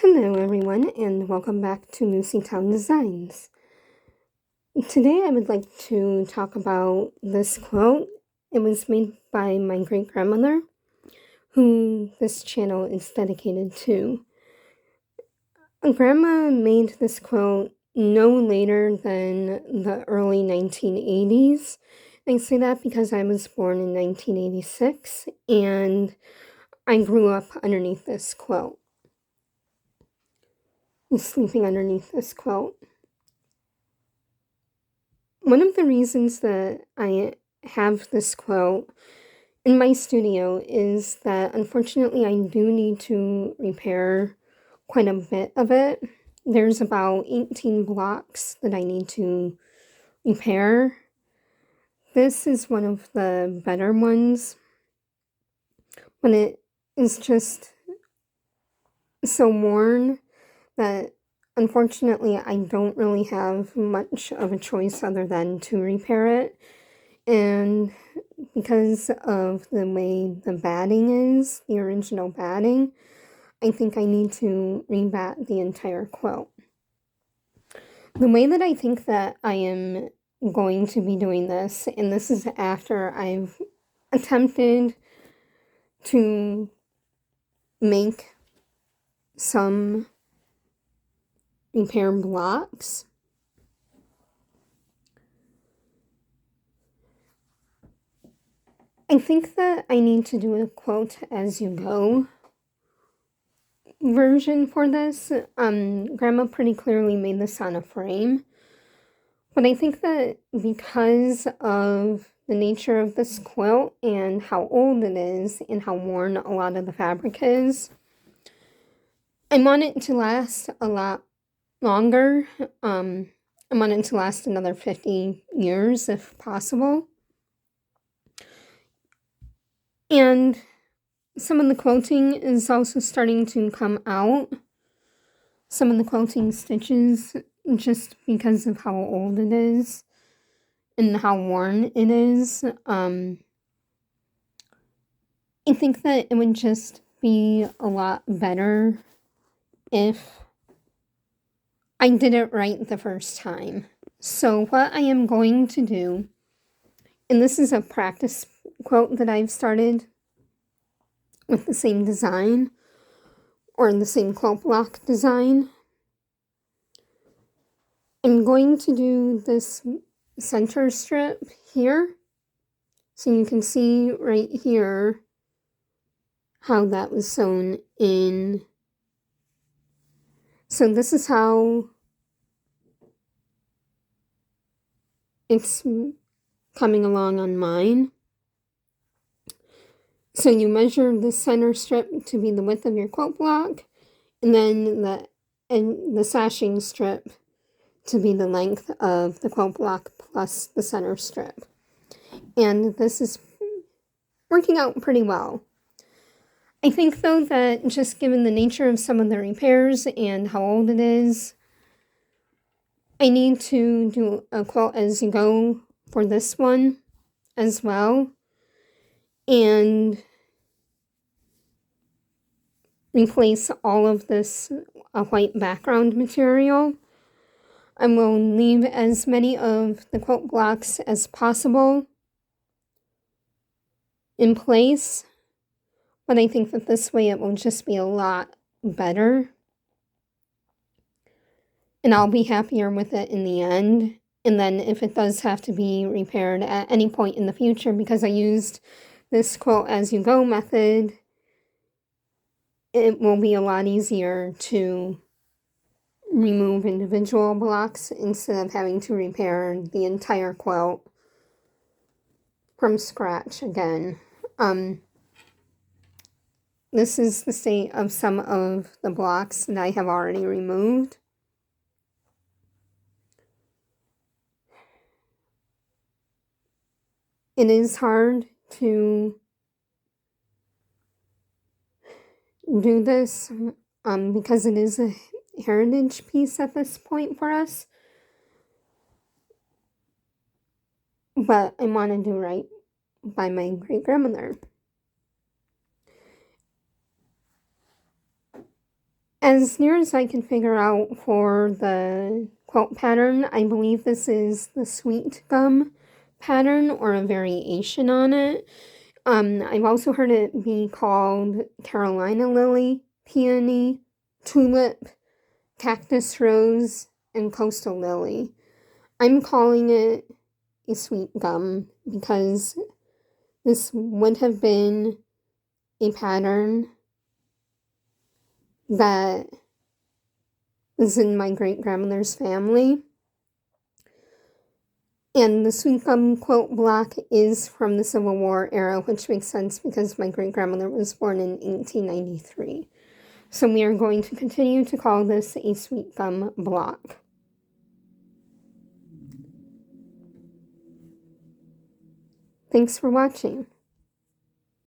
Hello everyone and welcome back to Lucy Town Designs. Today I would like to talk about this quilt. It was made by my great-grandmother, who this channel is dedicated to. Grandma made this quilt no later than the early 1980s. I say that because I was born in 1986 and I grew up underneath this quilt. Sleeping underneath this quilt. One of the reasons that I have this quilt in my studio is that unfortunately I do need to repair quite a bit of it. There's about 18 blocks that I need to repair. This is one of the better ones, but it is just so worn that unfortunately I don't really have much of a choice other than to repair it. And because of the way the batting is, the original batting, I think I need to rebat the entire quilt. The way that I think that I am going to be doing this, and this is after I've attempted to make some repair blocks. I think that I need to do a quilt as you go version for this. Grandma pretty clearly made this on a frame, but I think that because of the nature of this quilt and how old it is and how worn a lot of the fabric is, I want it to last a lot longer. I want it to last another 50 years if possible. And some of the quilting is also starting to come out. Some of the quilting stitches, just because of how old it is and how worn it is. I think that it would just be a lot better if I did it right the first time. So what I am going to do, and this is a practice quilt that I've started with the same design, or the same quilt block design. I'm going to do this center strip here, so you can see right here how that was sewn in. So this is how it's coming along on mine. So you measure the center strip to be the width of your quilt block, and then the sashing strip to be the length of the quilt block plus the center strip. And this is working out pretty well. I think though that just given the nature of some of the repairs and how old it is, I need to do a quilt as you go for this one as well, and replace all of this white background material. I will leave as many of the quilt blocks as possible in place, but I think that this way it will just be a lot better. And I'll be happier with it in the end. And then if it does have to be repaired at any point in the future, because I used this quilt as you go method, it will be a lot easier to remove individual blocks instead of having to repair the entire quilt from scratch again. This is the state of some of the blocks that I have already removed. It is hard to do this because it is a heritage piece at this point for us. But I want to do right by my great-grandmother. As near as I can figure out for the quilt pattern, I believe this is the Sweet Gum pattern or a variation on it. I've also heard it be called Carolina Lily, Peony, Tulip, Cactus Rose, and Coastal Lily. I'm calling it a Sweet Gum because this would have been a pattern that was in my great-grandmother's family. And the Sweet Gum Quilt block is from the Civil War era, which makes sense because my great-grandmother was born in 1893. So we are going to continue to call this a Sweet Gum block. Thanks for watching.